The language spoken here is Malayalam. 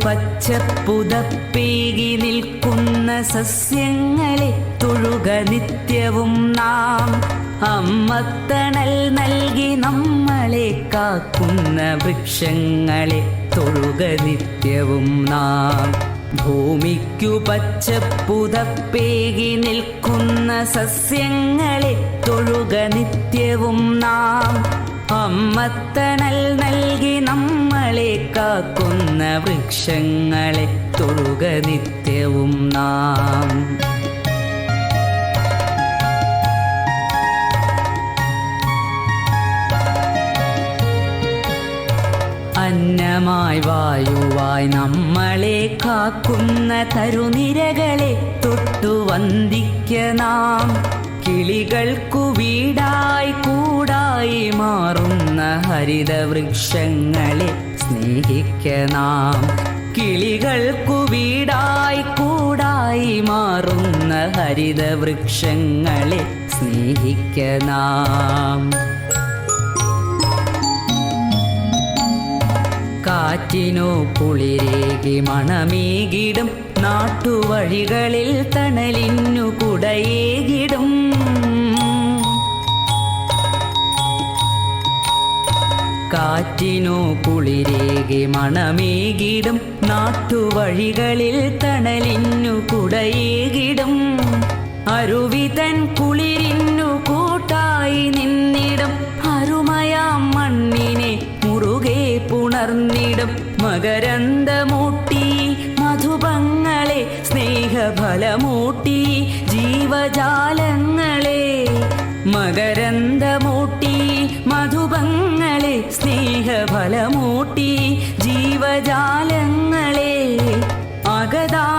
പച്ചപ്പുതപ്പേകി നിൽക്കുന്ന സസ്യങ്ങളെ തൊഴുക നിത്യവും നാം. അമ്മത്തണൽ നൽകി നമ്മളെ കാക്കുന്ന വൃക്ഷങ്ങളെ തൊഴുക നിത്യവും നാം. ഭൂമിക്കു പച്ചപ്പുതപ്പേകി നിൽക്കുന്ന സസ്യങ്ങളെ തൊഴുക നിത്യവും നാം. അമ്മത്തണൽ നൽകി നമ്മളെ കാക്കുന്ന വൃക്ഷങ്ങളെ തൊഴുക നിത്യവും നാം. അന്നമായി വായുവായി നമ്മളെ കാക്കുന്ന തരുനിരകളെ തൊട്ടു വന്ദിക്ക നാം. കിളികൾക്കു വീടായി കൂടായി മാറുന്ന ഹരിതവൃക്ഷങ്ങളെ സ്നേഹിക്ക നാം. കിളികൾക്കു വീടായി കൂടായി മാറുന്ന ഹരിതവൃക്ഷങ്ങളെ സ്നേഹിക്ക നാം. കാറ്റിനു കുളിരേകി മണമേകിടും നാട്ടുവഴികളിൽ തണലിനു കുടയേകിടും. കാറ്റിനു കുളിരേകി മണമേകിടും നാട്ടുവഴികളിൽ തണലിനു കുടയേകിടും. അരുവിതൻ കുളിരിനു കൂട്ടായി നിന്നിടും. അരുമയാം മണ്ണിനെ മുറുകെ പുണർന്നിടും. മകരന്ദമൂട്ടി മധുപങ്ങളെ സ്നേഹഫലമൂട്ടി ജീവജാലങ്ങളെ. മകരന്ദമൂട്ടി മധുപങ്ങളെ സ്നേഹഫലമൂട്ടി ജീവജാലങ്ങളെ. അഗതാ